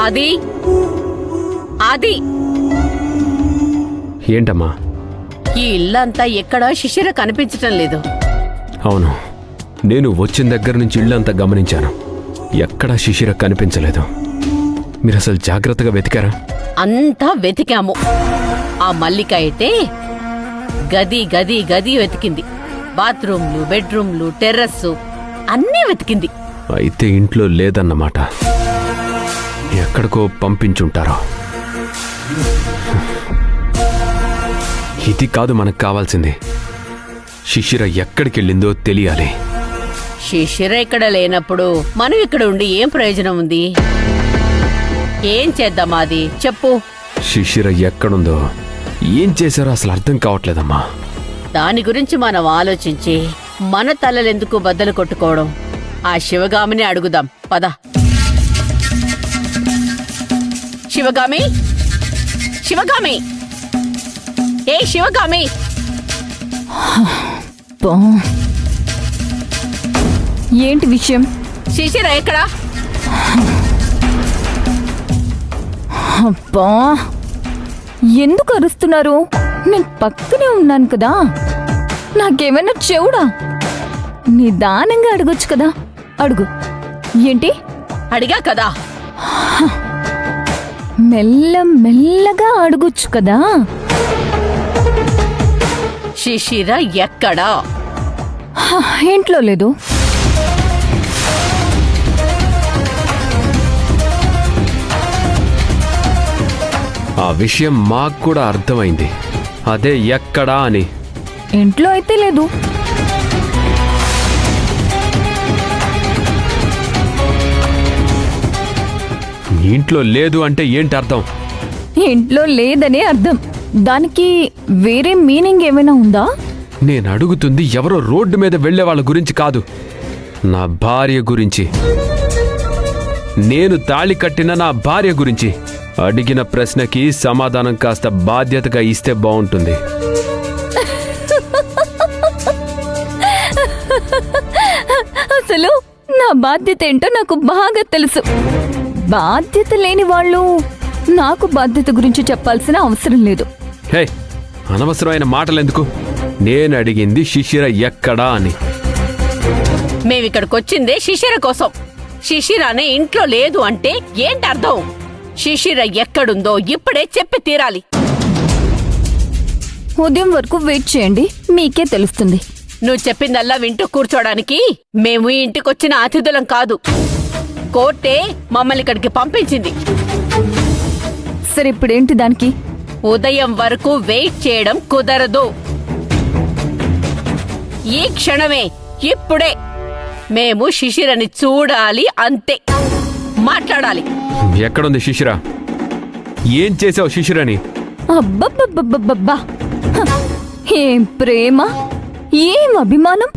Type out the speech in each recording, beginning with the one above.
ఆది ఆది ఏంటమ్మా? ఈ ఇల్లంతా ఎక్కడా శిశిర కనిపించటం లేదు. అవును, నేను వచ్చిన దగ్గర నుంచి ఇల్లంతా గమనించాను. ఎక్కడా శిశిర కనిపించలేదు. మీరు అసలు జాగ్రత్తగా వెతికారా? అంతా వెతికాము. ఆ మల్లిక అయితే గది గది గది వెతికింది. బాత్రూమ్లు, బెడ్రూమ్లు, టెర్రస్సు అన్నీ వెతికింది. అయితే ఇంట్లో లేదన్నమాట. ఎక్కడికో పంపించుంటారో. ఇది కాదు మనకు కావాల్సింది. శిశిర ఎక్కడికెళ్ళిందో తెలియాలి. శిశిర ఇక్కడ లేనప్పుడు మనం ఇక్కడ ఉండి ఏం ప్రయోజనం ఉంది? ఏం చేద్దాం అది చెప్పు. శిశిర ఎక్కడుందో, ఏం చేశారో అసలు అర్థం కావట్లేదమ్మా. దాని గురించి మనం ఆలోచించి మన తలలెందుకు బద్దలు కొట్టుకోవడం? ఆ శివగామిని అడుగుదాం పద. శివగామి, శివగామి, ఏ శివగామి! ఏంటి విషయం? శిశిర ఎక్కడా? అబ్బా, ఎందుకు అరుస్తున్నారు? నేను పక్కనే ఉన్నాను కదా. నాకేమైనా చెవుడా? నిదానంగా అడగొచ్చు కదా. అడుగు. ఏంటి? అడిగా కదా. మెల్లగా అడగొచ్చు కదా. శిశిర ఎక్కడా? ఇంట్లో లేదు. ఆ విషయం మాకు కూడా అర్థమైంది. అదే ఎక్కడా అని. ఇంట్లో అయితే లేదు. ఇంట్లో లేదు అంటే ఏంటి అర్థం? ఇంట్లో లేదనే అర్థం. దానికి వేరే మీనింగ్ ఏమైనా ఉందా? నేను అడుగుతుంది ఎవరో రోడ్డు మీద వెళ్లే వాళ్ళ గురించి కాదు, నా భార్య గురించి. నేను తాళి కట్టిన నా భార్య గురించి. అడిగిన ప్రశ్నకి సమాధానం కాస్త బాధ్యతగా ఇస్తే బాగుంటుంది. అసలు నా బాధ్యత ఏంటో నాకు బాగా తెలుసు. బాధ్యత లేని వాళ్ళు నాకు బాధ్యత గురించి చెప్పాల్సిన అవసరం లేదు. హే, అనవసరమైన మాటలెందుకు? నేను అడిగింది శిశిర ఎక్కడా అని. మేమిక్కడికొచ్చిందే శిశిర కోసం. శిశిర అనే ఇంట్లో లేదు అంటే ఏంటి అర్థం? శిశిర ఎక్కడుందో ఇప్పుడే చెప్పి తీరాలి. ఉదయం వరకు వెయిట్ చేయండి, మీకే తెలుస్తుంది. నువ్వు చెప్పిందల్లా వింటూ కూర్చోడానికి మేము ఈ ఇంటికొచ్చిన అతిథులం కాదు. కోర్టే మమ్మల్ని ఇక్కడికి పంపించింది. సరే, ఇప్పుడేంటి దానికి? ఉదయం వరకు వెయిట్ చేయడం కుదరదు. ఈ క్షణమే, ఇప్పుడే మేము శిశిరని చూడాలి, అంతే. మాట్లాడాలి. ఎక్కడుంది శిశిర? ఏం చేసావు శిశిరని? అబ్బబ్బబ్బబ్బబ్బా, ఏం ప్రేమ, ఏం అభిమానం!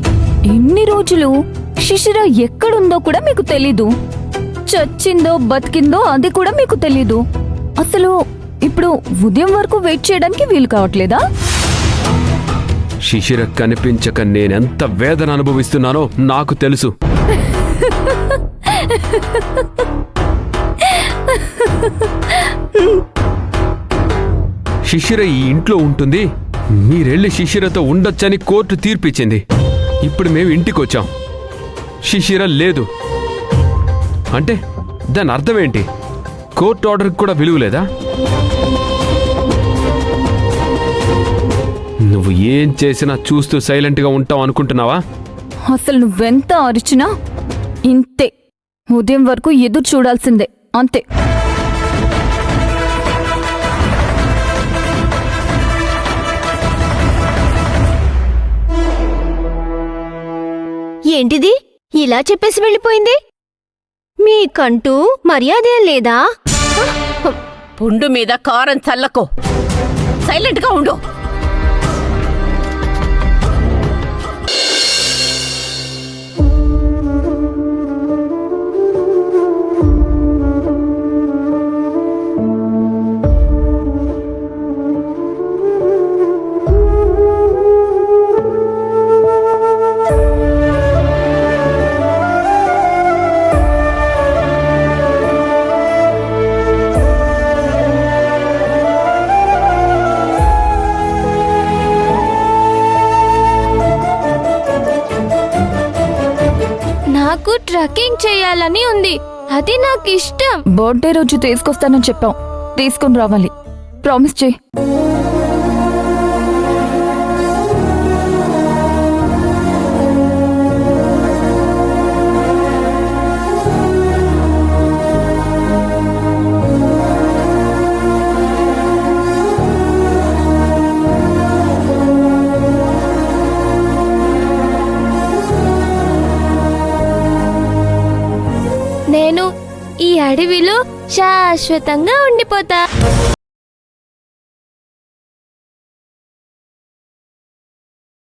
ఇన్ని రోజులు శిశిర ఎక్కడుందో కూడా మీకు తెలీదు. చచ్చిందో బతికిందో అది కూడా మీకు తెలీదు. అసలు ఇప్పుడు ఉదయం వరకు వెయిట్ చేయడానికి వీలు కావట్లేదా? శిశిర కనిపించక నేనెంత వేదన అనుభవిస్తున్నానో నాకు తెలుసు. శిశిర ఈ ఇంట్లో ఉంటుంది. మీరెళ్ళి శిశిరతో ఉండొచ్చని కోర్టు తీర్పిచ్చింది. ఇప్పుడు మేము ఇంటికొచ్చాం. శిశిర లేదు అంటే దాని అర్థమేంటి? కోర్టు ఆర్డర్కి కూడా విలువ లేదా? నువ్వు ఏం చేసినా చూస్తూ సైలెంట్గా ఉంటావు అనుకుంటున్నావా? అసలు నువ్వెంత అరిచినా ఇంతే. ఉదయం వరకు ఎదురు చూడాల్సిందే, అంతే. ఏంటిది ఇలా చెప్పేసి వెళ్ళిపోయింది? మీకంటూ మర్యాదేం లేదా? పుండు మీద కారం చల్లకు. సైలెంట్గా ఉండు. నాకు ట్రెక్కింగ్ చేయాలని ఉంది. అది నాకు ఇష్టం. బర్త్డే రోజు తీసుకొస్తానని చెప్పాం, తీసుకొని రావాలి. ప్రామిస్ చేయి. నేను ఈ అడవిలో శాశ్వతంగా ఉండిపోతా.